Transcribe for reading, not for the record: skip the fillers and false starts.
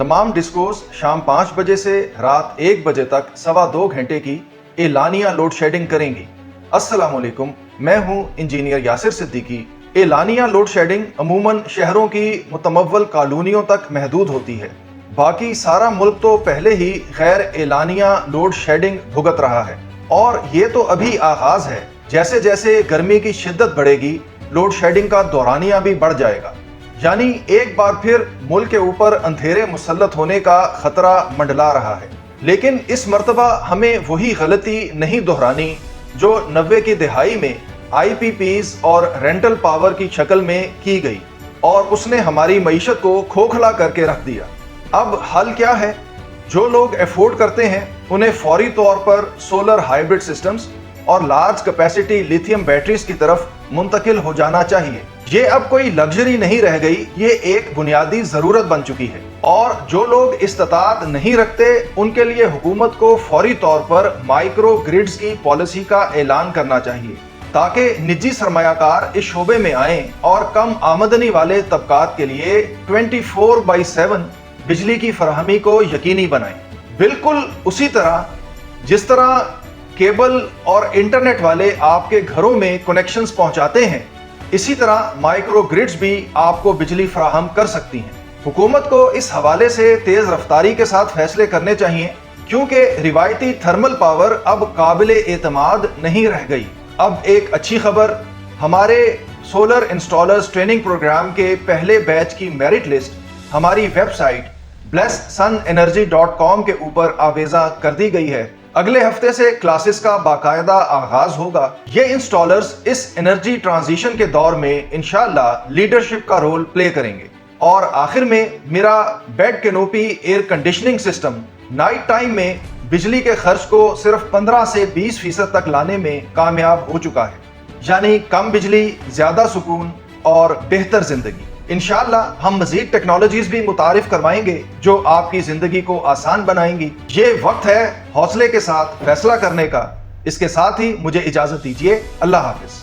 तमाम डिस्कोस शाम 5 बजे से रात 1 बजे तक 2.25 घंटे की एलानिया लोड शेडिंग करेंगी। अस्सलाम वालेकुम, मैं हूं इंजीनियर यासिर सिद्दीकी। एलानिया लोड शेडिंग अमूमन शहरों की मुतमव्वल कॉलोनियों तक महदूद होती है। बाकी सारा मुल्क तो पहले ही गैर एलानिया लोड शेडिंग भुगत रहा है और ये तो अभी आगाज है। जैसे जैसे गर्मी की शिद्दत बढ़ेगी, लोड शेडिंग का दौरानिया भी बढ़ जाएगा, यानी एक बार फिर मुल्क के ऊपर अंधेरे मुसल्लत होने का खतरा मंडला रहा है। लेकिन इस मर्तबा हमें वही गलती नहीं दोहरानी जो 90 की दिहाई में IPPs और रेंटल पावर की शक्ल में की गई और उसने हमारी मईशत को खोखला करके रख दिया। अब हल क्या है? जो लोग अफोर्ड करते हैं उन्हें फौरी तौर पर सोलर हाइब्रिड सिस्टम्स और लार्ज कैपेसिटी लिथियम बैटरीज की तरफ मुंतकिल हो जाना चाहिए। ये अब कोई लग्जरी नहीं रह गई, ये एक बुनियादी जरूरत बन चुकी है। और जो लोग इस्तात नहीं रखते उनके लिए हुकूमत को फौरी तौर पर माइक्रो ग्रिड्स की पॉलिसी का ऐलान करना चाहिए ताकि निजी सरमायाकार इस शोबे में आए और कम आमदनी वाले तबकात के लिए 24/7 बिजली की फराहमी को यकीनी बनाएं। बिल्कुल उसी तरह जिस तरह केबल और इंटरनेट वाले आपके घरों में कनेक्शंस पहुंचाते हैं, इसी तरह माइक्रो ग्रिड्स भी आपको बिजली फराहम कर सकती हैं। हुकूमत को इस हवाले से तेज रफ्तारी के साथ फैसले करने चाहिए क्योंकि रिवायती थर्मल पावर अब काबिल एतमाद नहीं रह गई। अब एक अच्छी खबर, हमारे सोलर इंस्टॉलर्स ट्रेनिंग प्रोग्राम के पहले बैच की मेरिट लिस्ट हमारी वेबसाइट blessedsunenergy.com के ऊपर आवेजा कर दी गई है। अगले हफ्ते से क्लासेस का बाकायदा आगाज होगा। ये इंस्टॉलर्स इस एनर्जी ट्रांजिशन के दौर में इंशाअल्लाह लीडरशिप का रोल प्ले करेंगे। और आखिर में मेरा bed canopy air conditioning system night time में बिजली के खर्च को सिर्फ 15 से 20% तक लाने में कामयाब हो चुका है, यानी कम बिजली, ज्यादा सुकून और बेहतर जिंदगी। इंशाअल्लाह हम मजीद टेक्नोलॉजीज भी मुतारिफ करवाएंगे जो आपकी जिंदगी को आसान बनाएंगी। ये वक्त है हौसले के साथ फैसला करने का। इसके साथ ही मुझे इजाजत दीजिए। अल्लाह हाफिज।